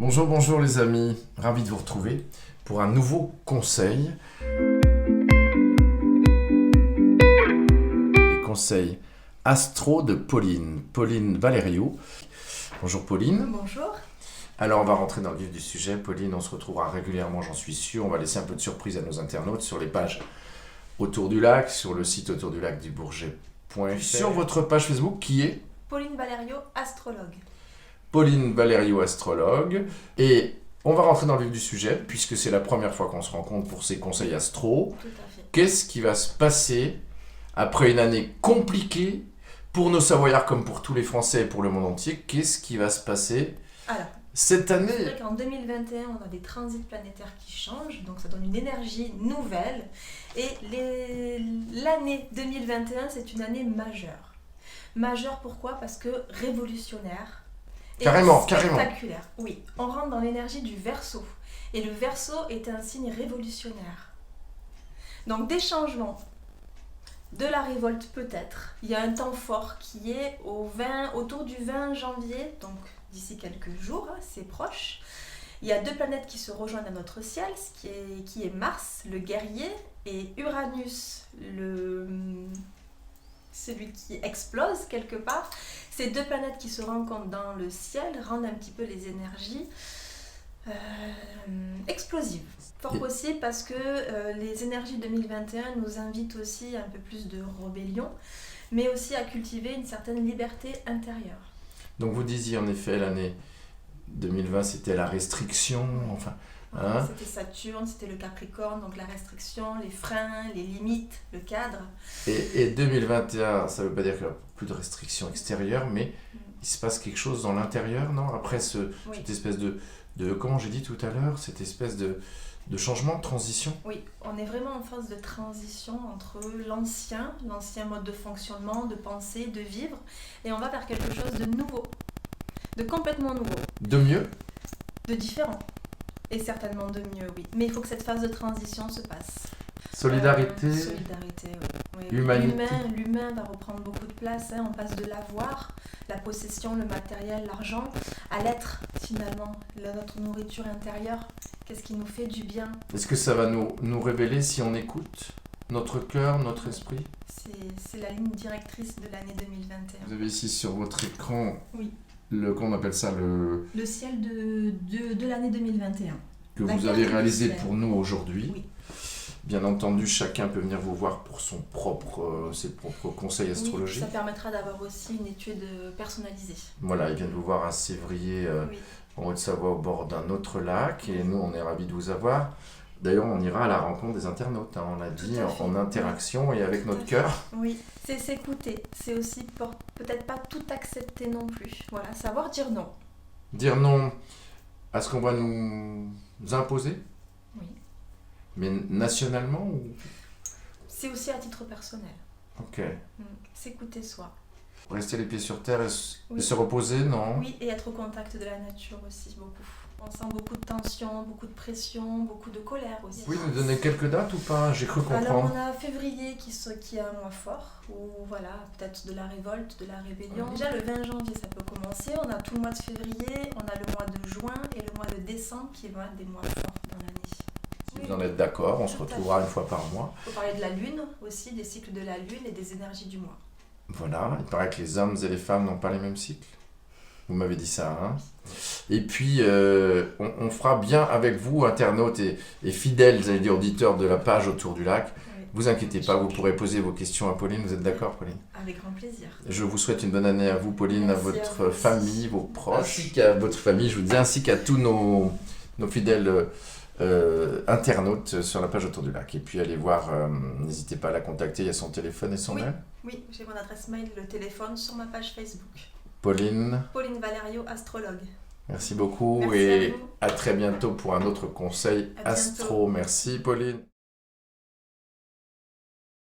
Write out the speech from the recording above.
Bonjour, bonjour les amis, ravi de vous retrouver pour un nouveau conseil. Les conseils astro de Pauline Valerio. Bonjour Pauline. Bonjour. Alors on va rentrer dans le vif du sujet. Pauline, on se retrouvera régulièrement, j'en suis sûr. On va laisser un peu de surprise à nos internautes sur les pages Autour du lac, sur le site autour du lac du Bourget.fr, sur votre page Facebook qui est Pauline Valerio, astrologue. Pauline Valerio, astrologue. Et on va rentrer dans le vif du sujet, puisque c'est la première fois qu'on se rencontre pour ces conseils astro. Tout à fait. Qu'est-ce qui va se passer après une année compliquée pour nos Savoyards comme pour tous les Français et pour le monde entier? Qu'est-ce qui va se passer Alors, cette c'est année? vrai qu'en 2021, on a des transits planétaires qui changent, donc ça donne une énergie nouvelle. Et l'année 2021, c'est une année majeure. Majeure pourquoi? Parce que révolutionnaire. Et Carrément. spectaculaire. Oui, on rentre dans l'énergie du Verseau. Et le Verseau est un signe révolutionnaire. Donc des changements, de la révolte peut-être. Il y a un temps fort qui est autour du 20 janvier, donc d'ici quelques jours, c'est proche. Il y a deux planètes qui se rejoignent à notre ciel, qui est Mars, le guerrier, et Uranus, celui qui explose quelque part. Ces deux planètes qui se rencontrent dans le ciel rendent un petit peu les énergies explosives. Fort possible parce que les énergies 2021 nous invitent aussi un peu plus de rébellion, mais aussi à cultiver une certaine liberté intérieure. Donc vous disiez en effet l'année 2020 c'était la restriction, enfin... Hein? C'était Saturne, c'était le Capricorne, donc la restriction, les freins, les limites, le cadre. Et 2021, ça veut pas dire qu'il n'y a plus de restrictions extérieures, mais il se passe quelque chose dans l'intérieur, non? Après cette espèce de, comment j'ai dit tout à l'heure, cette espèce de changement, de transition. Oui, on est vraiment en phase de transition entre l'ancien mode de fonctionnement, de penser, de vivre, et on va vers quelque chose de nouveau, de complètement nouveau. De mieux? De différent. Et certainement de mieux, oui. Mais il faut que cette phase de transition se passe. Solidarité, solidarité, oui. Humanité. L'humain va reprendre beaucoup de place. On passe de l'avoir, la possession, le matériel, l'argent, à l'être, finalement. Notre nourriture intérieure, qu'est-ce qui nous fait du bien? Est-ce que ça va nous révéler si on écoute notre cœur, notre esprit? C'est la ligne directrice de l'année 2021. Vous avez ici sur votre écran, oui, comment on appelle ça, le ciel de l'année 2021. Que vous avez réalisé pour nous aujourd'hui. Oui. Bien entendu, chacun peut venir vous voir pour ses propres conseils astrologiques. Oui, ça permettra d'avoir aussi une étude personnalisée. Voilà, ils viennent vous voir à Sévrier, en Haute-Savoie, au bord d'un autre lac. Et nous, on est ravis de vous avoir. D'ailleurs, on ira à la rencontre des internautes, on l'a dit, en interaction et avec notre cœur. Oui, c'est s'écouter. C'est aussi peut-être pas tout accepter non plus. Voilà, savoir dire non. Dire non à ce qu'on va nous imposer? Oui. Mais nationalement ou... C'est aussi à titre personnel. Ok. S'écouter soi. Rester les pieds sur terre et se reposer, non? Oui, et être au contact de la nature aussi, beaucoup. On sent beaucoup de tension, beaucoup de pression, beaucoup de colère aussi. Oui, nous donner quelques dates ou pas? J'ai cru comprendre. Alors on a février qui est un mois fort, où voilà, peut-être de la révolte, de la rébellion. Déjà le 20 janvier ça peut commencer, on a tout le mois de février, on a le mois de juin et le mois de décembre qui vont être des mois forts dans l'année. Si vous en êtes d'accord, on se retrouvera une fois par mois. Il faut parler de la lune aussi, des cycles de la lune et des énergies du mois. Voilà, il paraît que les hommes et les femmes n'ont pas les mêmes cycles. Vous m'avez dit ça, hein? Et puis, on fera bien avec vous, internautes et fidèles, j'allais dire, auditeurs de la page Autour du lac. Oui. Vous inquiétez pas, vous pourrez poser vos questions à Pauline. Vous êtes d'accord, Pauline? Avec grand plaisir. Je vous souhaite une bonne année à vous, Pauline, Merci à votre à vous famille, vos proches, ainsi qu'à votre famille, je vous dis, ainsi qu'à tous nos fidèles internautes sur la page Autour du lac. Et puis, allez voir, n'hésitez pas à la contacter, il y a son téléphone et son mail. Oui, j'ai mon adresse mail, le téléphone sur ma page Facebook. Pauline Valerio, astrologue. Merci beaucoup. Merci et à vous. à très bientôt pour un autre conseil astro. Merci Pauline.